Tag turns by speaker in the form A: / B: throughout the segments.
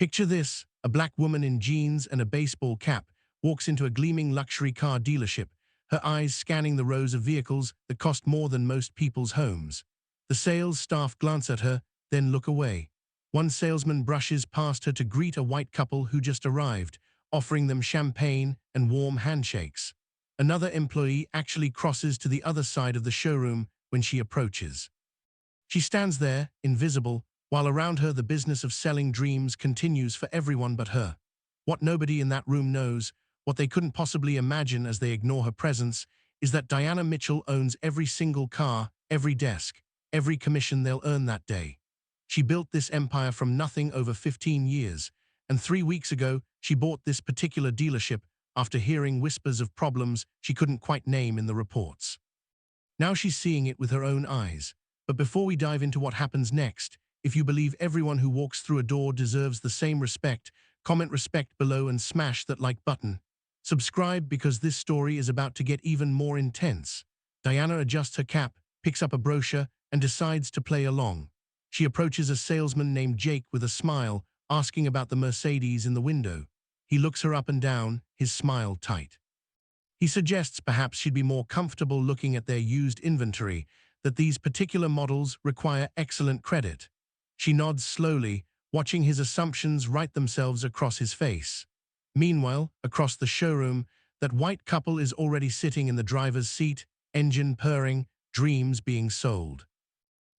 A: Picture this: a black woman in jeans and a baseball cap walks into a gleaming luxury car dealership, her eyes scanning the rows of vehicles that cost more than most people's homes. The sales staff glance at her, then look away. One salesman brushes past her to greet a white couple who just arrived, offering them champagne and warm handshakes. Another employee actually crosses to the other side of the showroom when she approaches. She stands there, invisible, while around her the business of selling dreams continues for everyone but her. What nobody in that room knows, what they couldn't possibly imagine as they ignore her presence, is that Diana Mitchell owns every single car, every desk, every commission they'll earn that day. She built this empire from nothing over 15 years, and 3 weeks ago she bought this particular dealership after hearing whispers of problems she couldn't quite name in the reports. Now she's seeing it with her own eyes. But before we dive into what happens next, if you believe everyone who walks through a door deserves the same respect, comment respect below and smash that like button. Subscribe because this story is about to get even more intense. Diana adjusts her cap, picks up a brochure, and decides to play along. She approaches a salesman named Jake with a smile, asking about the Mercedes in the window. He looks her up and down, his smile tight. He suggests perhaps she'd be more comfortable looking at their used inventory, that these particular models require excellent credit. She nods slowly, watching his assumptions write themselves across his face. Meanwhile, across the showroom, that white couple is already sitting in the driver's seat, engine purring, dreams being sold.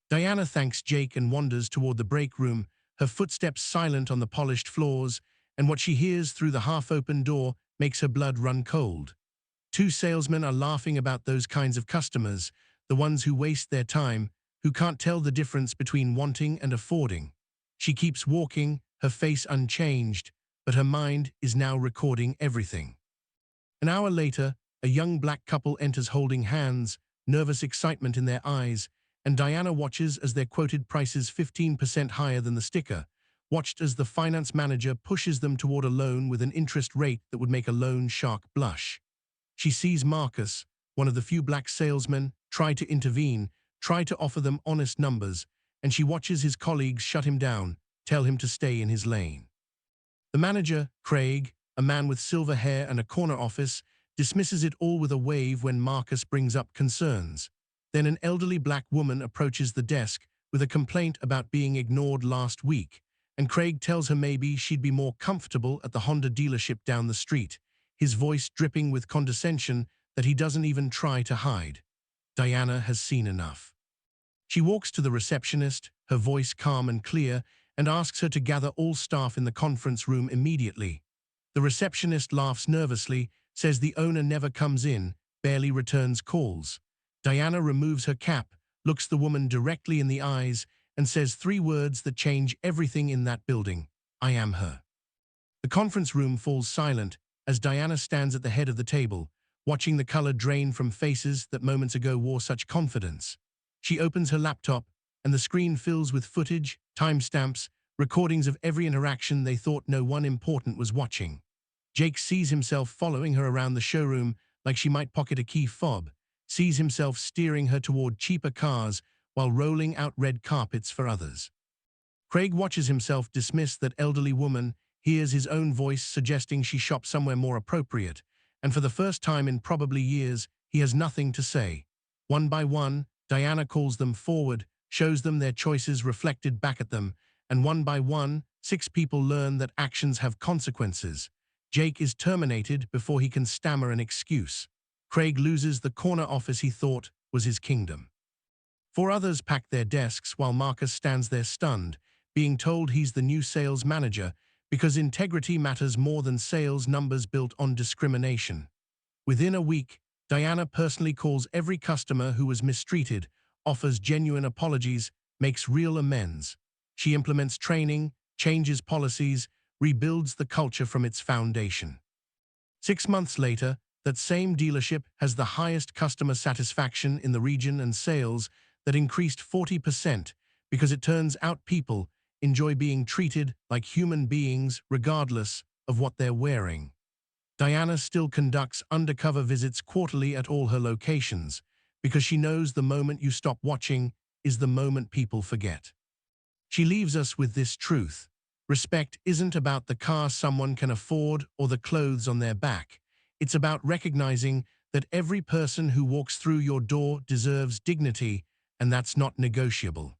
A: Diana thanks Jake and wanders toward the break room, her footsteps silent on the polished floors, and what she hears through the half-open door makes her blood run cold. Two salesmen are laughing about those kinds of customers, the ones who waste their time, who can't tell the difference between wanting and affording. She keeps walking, her face unchanged, but her mind is now recording everything. An hour later, a young black couple enters holding hands, nervous excitement in their eyes, and Diana watches as their quoted prices 15% higher than the sticker, watched as the finance manager pushes them toward a loan with an interest rate that would make a loan shark blush. She sees Marcus, one of the few black salesmen, try to intervene, try to offer them honest numbers, and she watches his colleagues shut him down, tell him to stay in his lane. The manager, Craig, a man with silver hair and a corner office, dismisses it all with a wave when Marcus brings up concerns. Then an elderly black woman approaches the desk with a complaint about being ignored last week, and Craig tells her maybe she'd be more comfortable at the Honda dealership down the street, his voice dripping with condescension that he doesn't even try to hide. Diana has seen enough. She walks to the receptionist, her voice calm and clear, and asks her to gather all staff in the conference room immediately. The receptionist laughs nervously, says the owner never comes in, barely returns calls. Diana removes her cap, looks the woman directly in the eyes, and says 3 words that change everything in that building: I am her. The conference room falls silent as Diana stands at the head of the table, watching the color drain from faces that moments ago wore such confidence. She opens her laptop, and the screen fills with footage, timestamps, recordings of every interaction they thought no one important was watching. Jake sees himself following her around the showroom like she might pocket a key fob, sees himself steering her toward cheaper cars while rolling out red carpets for others. Craig watches himself dismiss that elderly woman, hears his own voice suggesting she shop somewhere more appropriate, and for the first time in probably years, he has nothing to say. One by one, Diana calls them forward, shows them their choices reflected back at them, and one by one, 6 people learn that actions have consequences. Jake is terminated before he can stammer an excuse. Craig loses the corner office he thought was his kingdom. 4 others pack their desks while Marcus stands there stunned, being told he's the new sales manager because integrity matters more than sales numbers built on discrimination. Within a week, Diana personally calls every customer who was mistreated, offers genuine apologies, makes real amends. She implements training, changes policies, rebuilds the culture from its foundation. 6 months later, that same dealership has the highest customer satisfaction in the region and sales that increased 40% because it turns out people enjoy being treated like human beings regardless of what they're wearing. Diana still conducts undercover visits quarterly at all her locations because she knows the moment you stop watching is the moment people forget. She leaves us with this truth: Respect isn't about the car someone can afford or the clothes on their back. It's about recognizing that every person who walks through your door deserves dignity, and that's not negotiable.